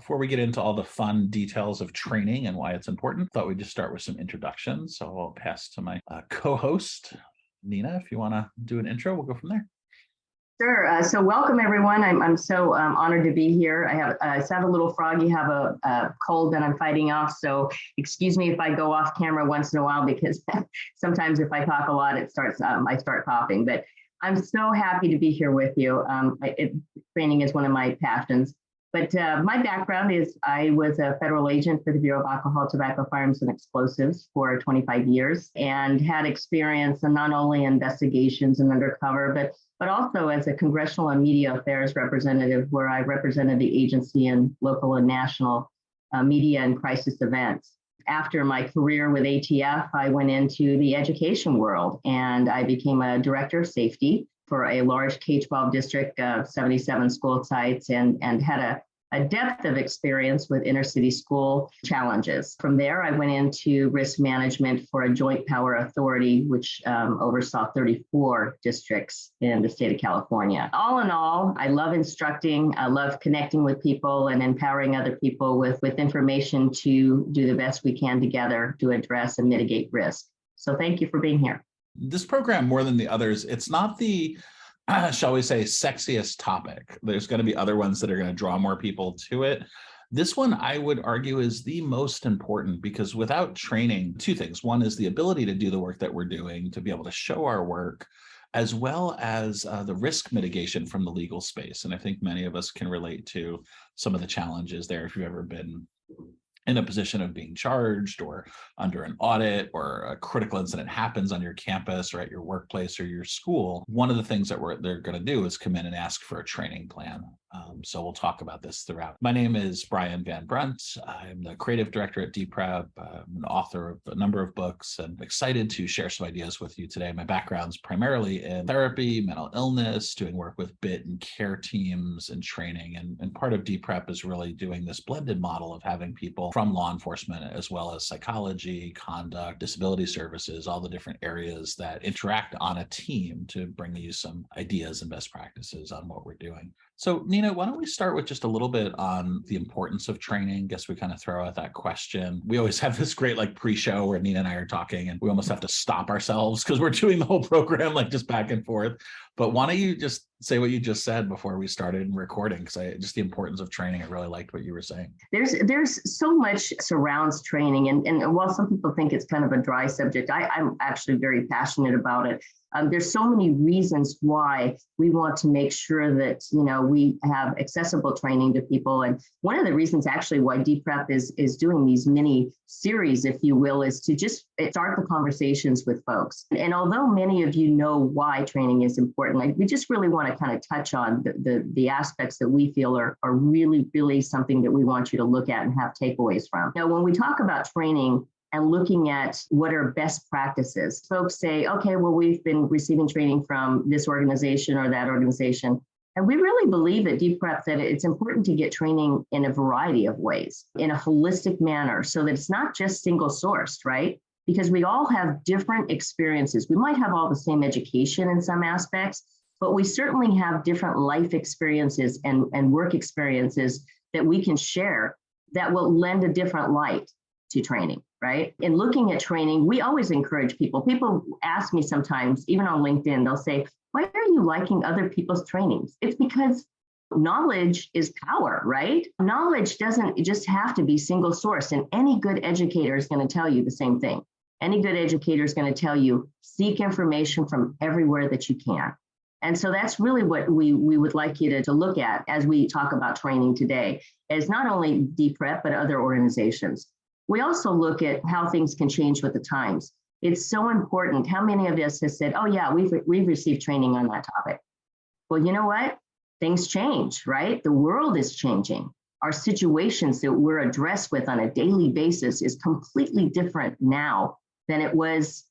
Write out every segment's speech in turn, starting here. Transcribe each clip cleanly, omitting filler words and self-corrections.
Before we get into all the fun details of training and why it's important, thought we'd just start with some introductions. So I'll pass to my co-host, Nina. If you want to do an intro, we'll go from there. Sure. So welcome, everyone. I'm so honored to be here. I sound a little froggy, have a cold that I'm fighting off. So excuse me if I go off camera once in a while, because sometimes if I talk a lot, I start coughing. But I'm so happy to be here with you. Training is one of my passions. But my background is I was a federal agent for the Bureau of Alcohol, Tobacco, Firearms, and Explosives for 25 years and had experience in not only investigations and undercover, but also as a congressional and media affairs representative, where I represented the agency in local and national media and crisis events. After my career with ATF, I went into the education world and I became a director of safety for a large K-12 district of 77 school sites and had a depth of experience with inner city school challenges. From there, I went into risk management for a joint power authority, which oversaw 34 districts in the state of California. All in all, I love instructing, I love connecting with people and empowering other people with information to do the best we can together to address and mitigate risk. So thank you for being here. This program, more than the others, it's not the, shall we say, sexiest topic. There's going to be other ones that are going to draw more people to it. This one, I would argue, is the most important because without training, two things. One is the ability to do the work that we're doing, to be able to show our work, as well as the risk mitigation from the legal space. And I think many of us can relate to some of the challenges there if you've ever been in a position of being charged or under an audit, or a critical incident happens on your campus or at your workplace or your school. One of the things that they're going to do is come in and ask for a training plan. So we'll talk about this throughout. My name is Brian Van Brunt. I'm the creative director at DPREP. I'm an author of a number of books and excited to share some ideas with you today. My background's primarily in therapy, mental illness, doing work with BIT and care teams and training. And part of DPREP is really doing this blended model of having people from law enforcement, as well as psychology, conduct, disability services, all the different areas that interact on a team to bring you some ideas and best practices on what we're doing. So Nina, why don't we start with just a little bit on the importance of training? Guess we kind of throw out that question. We always have this great pre-show where Nina and I are talking and we almost have to stop ourselves because we're doing the whole program just back and forth. But why don't you just say what you just said before we started recording? Because just the importance of training, I really liked what you were saying. There's so much surrounds training. And while some people think it's kind of a dry subject, I'm actually very passionate about it. There's so many reasons why we want to make sure that, we have accessible training to people. And one of the reasons actually why DPREP is doing these mini series, if you will, is to just start the conversations with folks. And although many of you know why training is important, we just really want to kind of touch on the aspects that we feel are really, really something that we want you to look at and have takeaways from. Now, when we talk about training and looking at what are best practices, folks say, okay, well, we've been receiving training from this organization or that organization. And we really believe at DPREP that it's important to get training in a variety of ways, in a holistic manner, so that it's not just single sourced, right? Because we all have different experiences. We might have all the same education in some aspects, but we certainly have different life experiences and work experiences that we can share that will lend a different light to training, right? In looking at training, we always encourage people. People ask me sometimes, even on LinkedIn, they'll say, why are you liking other people's trainings? It's because knowledge is power, right? Knowledge doesn't just have to be single source, and any good educator is going to tell you the same thing. Any good educator is going to tell you, seek information from everywhere that you can. And so that's really what we would like you to look at as we talk about training today, is not only DPREP, but other organizations. We also look at how things can change with the times. It's so important. How many of us have said, oh yeah, we've received training on that topic? Well, you know what? Things change, right? The world is changing. Our situations that we're addressed with on a daily basis is completely different now than it was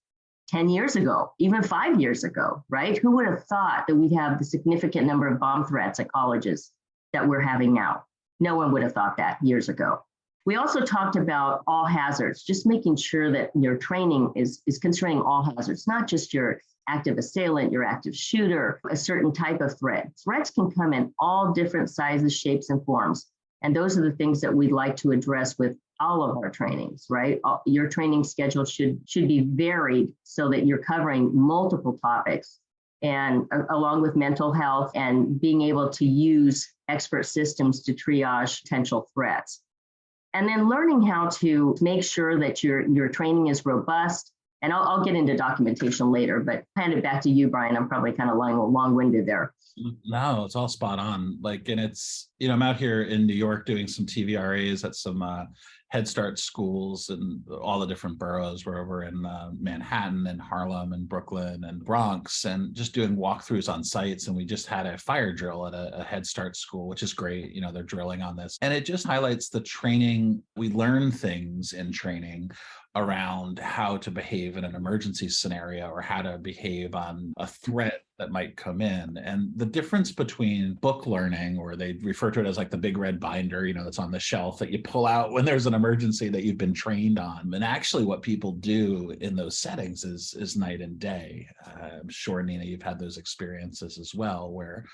10 years ago, even 5 years ago, right? Who would have thought that we'd have the significant number of bomb threats at colleges that we're having now? No one would have thought that years ago. We also talked about all hazards, just making sure that your training is concerning all hazards, not just your active assailant, your active shooter, a certain type of threat. Threats can come in all different sizes, shapes, and forms. And those are the things that we'd like to address with all of our trainings, right? Your training schedule should be varied so that you're covering multiple topics, and along with mental health and being able to use expert systems to triage potential threats. And then learning how to make sure that your training is robust. And I'll get into documentation later, but hand it back to you, Brian. I'm probably kind of long-winded there. No, it's all spot on. Like, and it's, I'm out here in New York doing some TVRAs at some Head Start schools and all the different boroughs. We're over in Manhattan and Harlem and Brooklyn and Bronx, and just doing walkthroughs on sites. And we just had a fire drill at a Head Start school, which is great. They're drilling on this. And it just highlights the training. We learn things in training around how to behave in an emergency scenario or how to behave on a threat that might come in. And the difference between book learning, or they refer to it as like the big red binder, that's on the shelf that you pull out when there's an emergency that you've been trained on. And actually what people do in those settings is night and day. I'm sure, Nina, you've had those experiences as well, where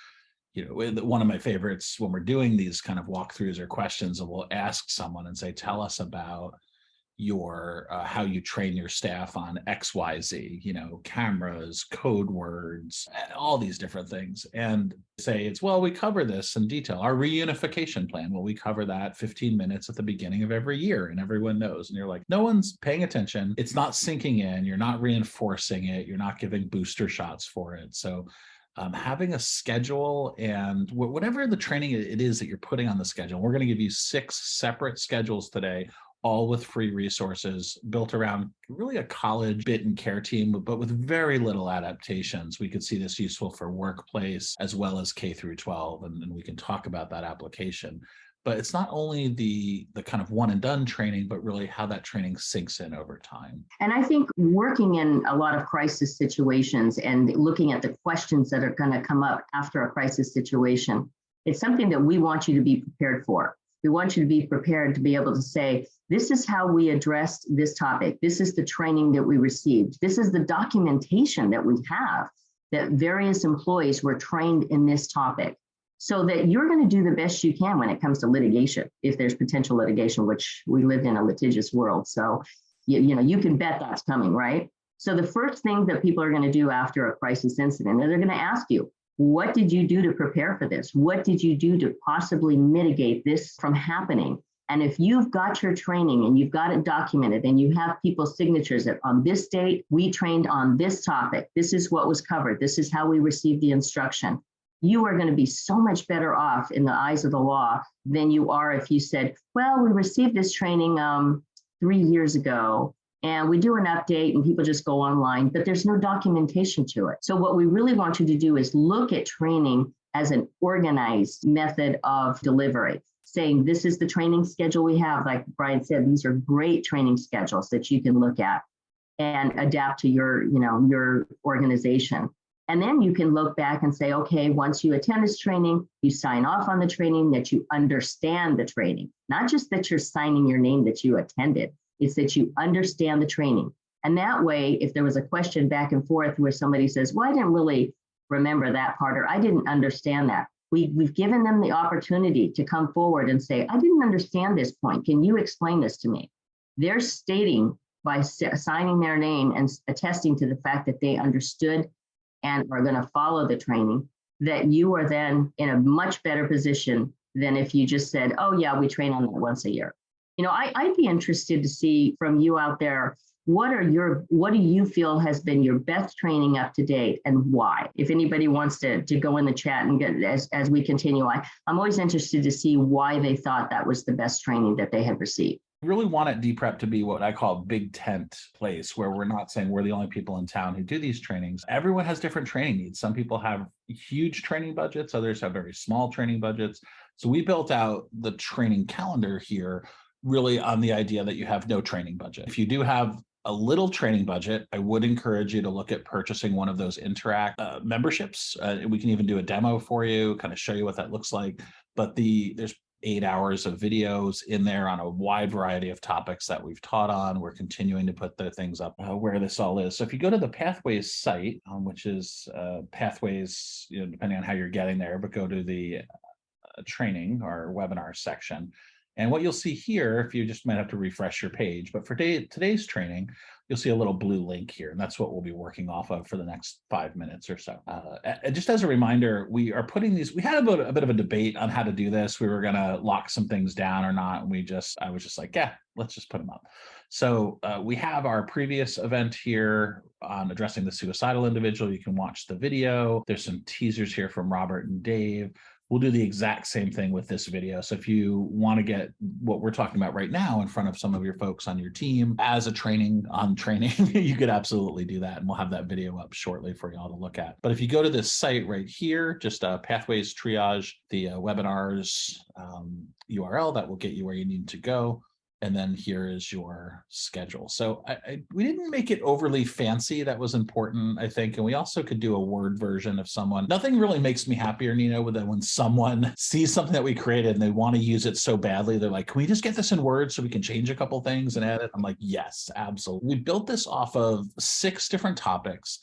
one of my favorites when we're doing these kind of walkthroughs or questions, and we'll ask someone and say, tell us about your how you train your staff on XYZ, cameras, code words, all these different things, and say we cover this in detail. Our reunification plan, we cover that 15 minutes at the beginning of every year, and everyone knows. And you're like, no one's paying attention. It's not sinking in. You're not reinforcing it. You're not giving booster shots for it. So having a schedule, and whatever the training it is that you're putting on the schedule, we're going to give you 6 separate schedules today, all with free resources built around really a college bit and care team, but with very little adaptations. We could see this useful for workplace as well as K through 12, and we can talk about that application. But it's not only the kind of one and done training, but really how that training sinks in over time. And I think working in a lot of crisis situations and looking at the questions that are going to come up after a crisis situation, it's something that we want you to be prepared for. We want you to be prepared to be able to say, this is how we addressed this topic. This is the training that we received. This is the documentation that we have that various employees were trained in this topic, so that you're going to do the best you can when it comes to litigation, if there's potential litigation, which we live in a litigious world. So, you can bet that's coming, right? So the first thing that people are going to do after a crisis incident is they're going to ask you, what did you do to prepare for this? What did you do to possibly mitigate this from happening? And if you've got your training and you've got it documented and you have people's signatures that on this date, we trained on this topic, this is what was covered, this is how we received the instruction, you are going to be so much better off in the eyes of the law than you are if you said, well, we received this training 3 years ago, and we do an update and people just go online, but there's no documentation to it. So what we really want you to do is look at training as an organized method of delivery, saying this is the training schedule we have. Like Brian said, these are great training schedules that you can look at and adapt to your organization. And then you can look back and say, okay, once you attend this training, you sign off on the training, that you understand the training, not just that you're signing your name that you attended. It's that you understand the training. And that way, if there was a question back and forth where somebody says, well, I didn't really remember that part, or I didn't understand that, we've given them the opportunity to come forward and say, I didn't understand this point. Can you explain this to me? They're stating by signing their name and attesting to the fact that they understood and are going to follow the training, that you are then in a much better position than if you just said, oh yeah, we train on that once a year. I'd be interested to see from you out there, what do you feel has been your best training up to date, and why? If anybody wants to go in the chat and get as we continue, I'm always interested to see why they thought that was the best training that they had received. Really want it DPREP to be what I call a big tent place, where we're not saying we're the only people in town who do these trainings. Everyone has different training needs. Some people have huge training budgets, others have very small training budgets. So we built out the training calendar here really on the idea that you have no training budget. If you do have a little training budget, I would encourage you to look at purchasing one of those Interact memberships. We can even do a demo for you, kind of show you what that looks like. But there's 8 hours of videos in there on a wide variety of topics that we've taught on. We're continuing to put the things up where this all is. So if you go to the Pathways site, which is Pathways, depending on how you're getting there, but go to the training, our webinar section. And what you'll see here, if you just might have to refresh your page, but for today's training, you'll see a little blue link here, and that's what we'll be working off of for the next 5 minutes or so. And just as a reminder, we are putting these, we had a bit of a debate on how to do this. We were going to lock some things down or not. And I was just like, yeah, let's just put them up. So we have our previous event here on addressing the suicidal individual. You can watch the video. There's some teasers here from Robert and Dave. We'll do the exact same thing with this video. So if you want to get what we're talking about right now in front of some of your folks on your team as a training on training, you could absolutely do that. And we'll have that video up shortly for y'all to look at. But if you go to this site right here, just Pathways Triage, the webinars URL, that will get you where you need to go. And then here is your schedule. So we didn't make it overly fancy. That was important, I think. And we also could do a Word version of someone. Nothing really makes me happier, Nina, than when someone sees something that we created and they want to use it so badly. They're like, can we just get this in Word so we can change a couple things and add it? I'm like, yes, absolutely. We built this off of 6 different topics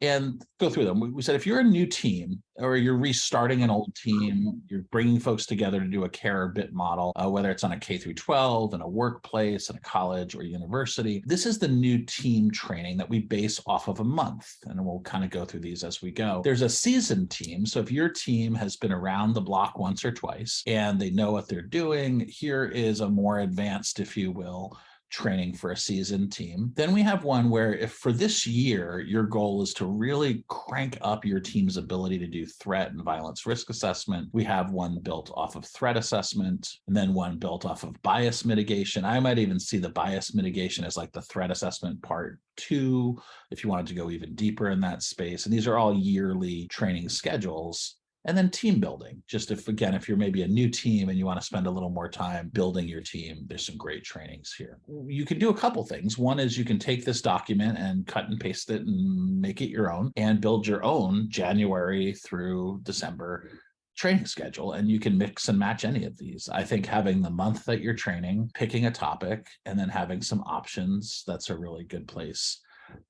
and go through them. We said, if you're a new team or you're restarting an old team, you're bringing folks together to do a care or bit model, whether it's on a K through 12, in a workplace, in a college or university, this is the new team training that we base off of a month. And we'll kind of go through these as we go. There's a seasoned team. So if your team has been around the block once or twice and they know what they're doing, here is a more advanced, if you will, training for a seasoned team. Then we have one where if for this year, your goal is to really crank up your team's ability to do threat and violence risk assessment, we have one built off of threat assessment, and then one built off of bias mitigation. I might even see the bias mitigation as like the threat assessment part 2, if you wanted to go even deeper in that space. And these are all yearly training schedules. And then team building, just if you're maybe a new team and you want to spend a little more time building your team, there's some great trainings here. You can do a couple things. One is you can take this document and cut and paste it and make it your own and build your own January through December training schedule. And you can mix and match any of these. I think having the month that you're training, picking a topic, and then having some options, that's a really good place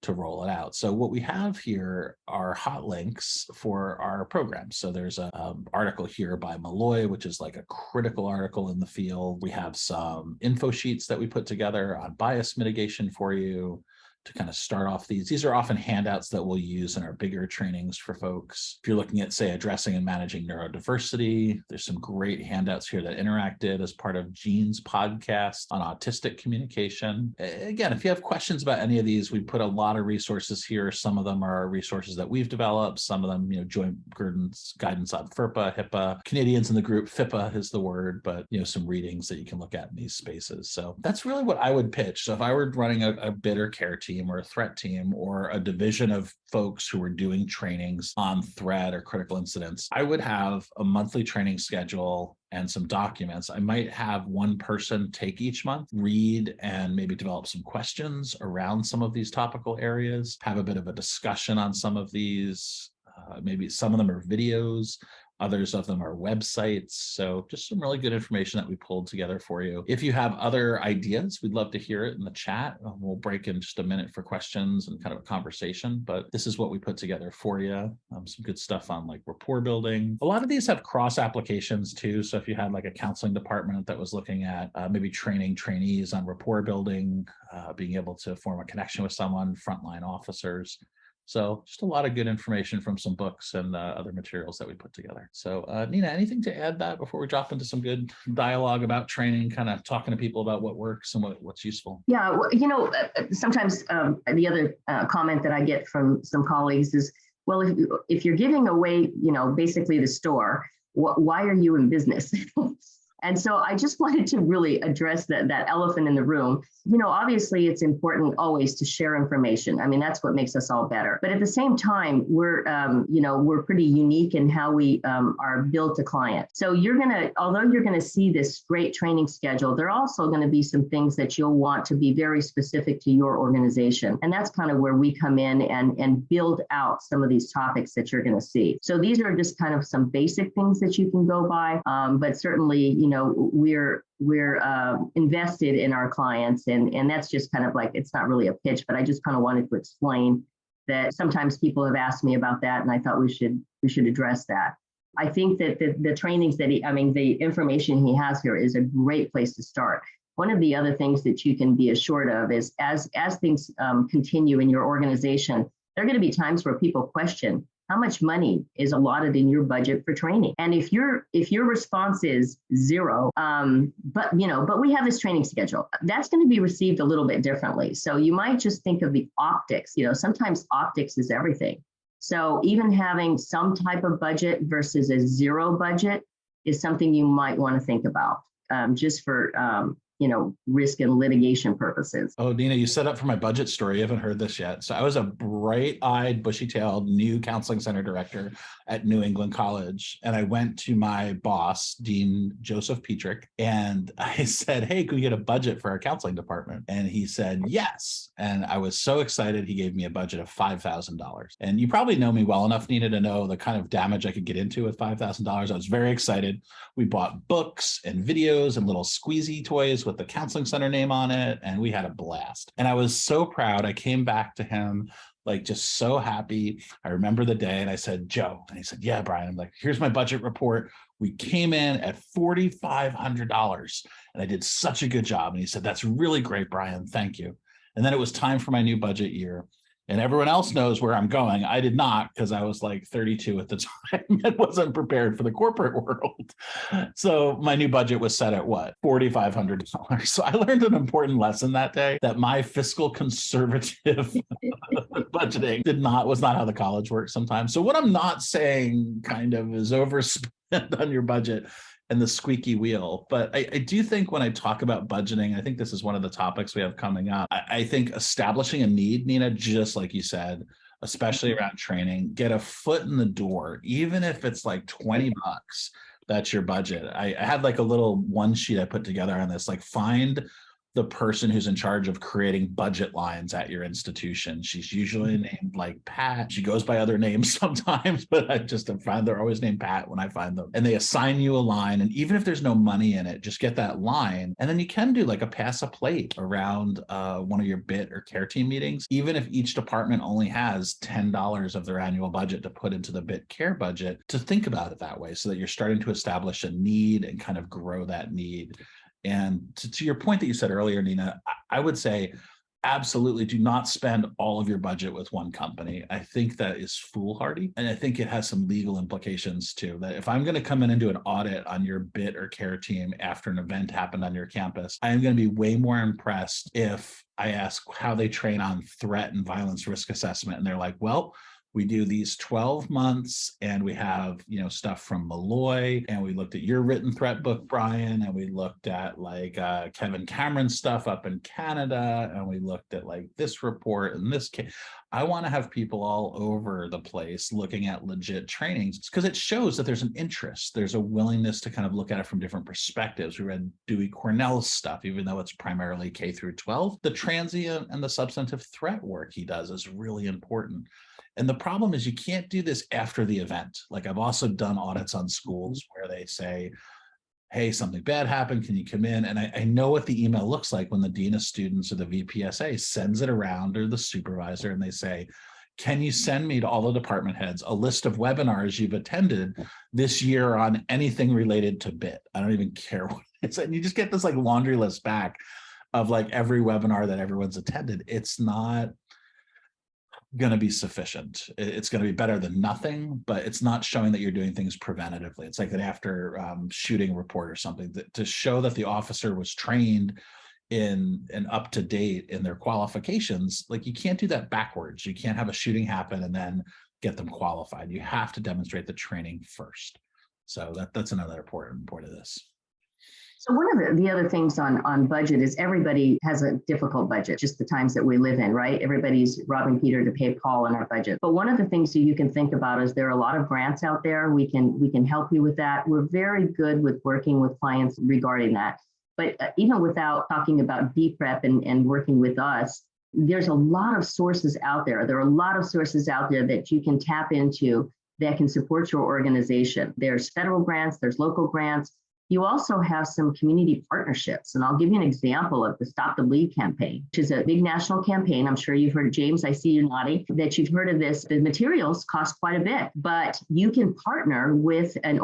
to roll it out. So what we have here are hot links for our programs. So there's an article here by Malloy, which is like a critical article in the field. We have some info sheets that we put together on bias mitigation for you to kind of start off these. These are often handouts that we'll use in our bigger trainings for folks. If you're looking at, say, addressing and managing neurodiversity, there's some great handouts here that interacted as part of Gene's podcast on autistic communication. Again, if you have questions about any of these, we put a lot of resources here. Some of them are resources that we've developed. Some of them, Joint guidance on FERPA, HIPAA. Canadians in the group, FIPA is the word, but some readings that you can look at in these spaces. So that's really what I would pitch. So if I were running a bid or care team or a threat team or a division of folks who are doing trainings on threat or critical incidents, I would have a monthly training schedule and some documents. I might have one person take each month, read, and maybe develop some questions around some of these topical areas, have a bit of a discussion on some of these. Maybe some of them are videos. Others of them are websites. So just some really good information that we pulled together for you. If you have other ideas, we'd love to hear it in the chat. We'll break in just a minute for questions and kind of a conversation, but this is what we put together for you. Some good stuff on like rapport building. A lot of these have cross applications too. So if you had like a counseling department that was looking at maybe training trainees on rapport building, being able to form a connection with someone, frontline officers. So just a lot of good information from some books and other materials that we put together. So Nina, anything to add that before we drop into some good dialogue about training, kind of talking to people about what works and what's useful? Yeah, well, sometimes the other comment that I get from some colleagues is, well, if you're giving away, basically the store, why are you in business? And so I just wanted to really address that elephant in the room. Obviously it's important always to share information. I mean, that's what makes us all better. But at the same time, we're pretty unique in how we are billed to clients. So although you're gonna see this great training schedule, there are also gonna be some things that you'll want to be very specific to your organization. And that's kind of where we come in and build out some of these topics that you're gonna see. So these are just kind of some basic things that you can go by, but certainly, we're invested in our clients, and that's just kind of like, it's not really a pitch, but I just kind of wanted to explain that sometimes people have asked me about that, and I thought we should address that. I think that the trainings that the information he has here is a great place to start. One of the other things that you can be assured of is as things continue in your organization, there are going to be times where people question how much money is allotted in your budget for training. And if your response is zero, but we have this training schedule, that's going to be received a little bit differently. So you might just think of the optics. Sometimes optics is everything. So even having some type of budget versus a zero budget is something you might want to think about, just for risk and litigation purposes. Oh, Nina, you set up for my budget story. You haven't heard this yet. So I was a bright-eyed, bushy-tailed new counseling center director at New England College. And I went to my boss, Dean Joseph Petrick, and I said, hey, can we get a budget for our counseling department? And he said, yes. And I was so excited. He gave me a budget of $5,000. And you probably know me well enough, Nina, to know the kind of damage I could get into with $5,000. I was very excited. We bought books and videos and little squeezy toys with the counseling center name on it, and we had a blast. And I was so proud. I came back to him like just so happy. I remember the day and I said, Joe, and he said, yeah, Brian. I'm like, here's my budget report. We came in at $4,500 and I did such a good job. And he said, that's really great, Brian. Thank you. And then it was time for my new budget year. And everyone else knows where I'm going. I did not, because I was like 32 at the time and wasn't prepared for the corporate world. So my new budget was set at what? $4,500. So I learned an important lesson that day, that my fiscal conservative budgeting was not how the college works sometimes. So what I'm not saying kind of is overspend on your budget and the squeaky wheel. But I do think when I talk about budgeting, I think this is one of the topics we have coming up. I think establishing a need, Nina, just like you said, especially around training, get a foot in the door, even if it's like 20 bucks, that's your budget. I had like a little one sheet I put together on this, like find the person who's in charge of creating budget lines at your institution. She's usually named like Pat. She goes by other names sometimes, but I just find they're always named Pat when I find them. And they assign you a line. And even if there's no money in it, just get that line. And then you can do like a pass a plate around one of your BIT or care team meetings. Even if each department only has $10 of their annual budget to put into the BIT care budget, to think about it that way so that you're starting to establish a need and kind of grow that need. And to your point that you said earlier, Nina, I would say absolutely do not spend all of your budget with one company. I think that is foolhardy. And I think it has some legal implications too, that if I'm going to come in and do an audit on your BIT or care team after an event happened on your campus, I am going to be way more impressed if I ask how they train on threat and violence risk assessment. And they're like, well, we do these 12 months and we have, stuff from Malloy, and we looked at your written threat book, Brian, and we looked at like Kevin Cameron's stuff up in Canada, and we looked at like this report and this case. I want to have people all over the place looking at legit trainings because it shows that there's an interest. There's a willingness to kind of look at it from different perspectives. We read Dewey Cornell's stuff, even though it's primarily K through 12. The transient and the substantive threat work he does is really important. And the problem is you can't do this after the event. Like I've also done audits on schools where they say, hey, something bad happened, can you come in? And I know what the email looks like when the dean of students or the VPSA sends it around, or the supervisor, and they say, can you send me to all the department heads a list of webinars you've attended this year on anything related to BIT? I don't even care what it is. And you just get this like laundry list back of like every webinar that everyone's attended. It's not going to be sufficient. It's going to be better than nothing, but it's not showing that you're doing things preventatively. It's like an after shooting report or something to show that the officer was trained in and up to date in their qualifications. Like you can't do that backwards. You can't have a shooting happen and then get them qualified. You have to demonstrate the training first. So that's another important point of this. So one of the other things on budget is everybody has a difficult budget, just the times that we live in, right? Everybody's robbing Peter to pay Paul in our budget. But one of the things that you can think about is there are a lot of grants out there. We can help you with that. We're very good with working with clients regarding that. But even without talking about DPREP and working with us, there's a lot of sources out there. There are a lot of sources out there that you can tap into that can support your organization. There's federal grants, there's local grants. You also have some community partnerships. And I'll give you an example of the Stop the Bleed campaign, which is a big national campaign. I'm sure you've heard of, James, I see you nodding, that you've heard of this. The materials cost quite a bit, but you can partner with an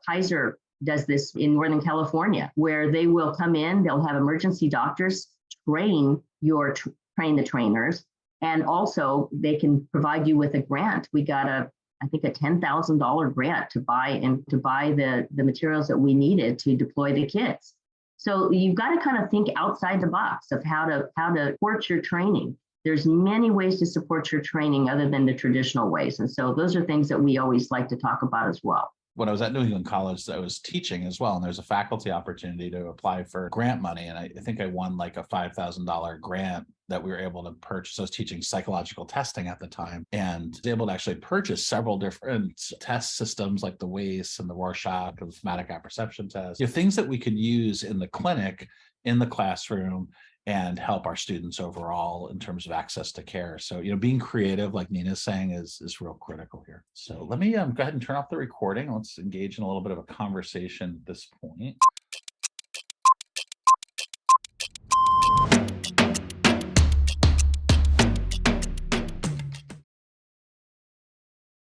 Kaiser does this in Northern California, where they will come in, they'll have emergency doctors train the trainers, and also they can provide you with a grant. We got I think a $10,000 grant to buy the materials that we needed to deploy the kids. So you've got to kind of think outside the box of how to support your training. There's many ways to support your training other than the traditional ways. And so those are things that we always like to talk about as well. When I was at New England College, I was teaching as well, and there's a faculty opportunity to apply for grant money. And I think I won like a $5,000 grant that we were able to purchase. I was teaching psychological testing at the time and was able to actually purchase several different test systems like the WAIS and the Rorschach and the somatic apperception test, things that we could use in the clinic, in the classroom, and help our students overall in terms of access to care. So, being creative, like Nina's saying, is real critical here. So let me go ahead and turn off the recording. Let's engage in a little bit of a conversation at this point.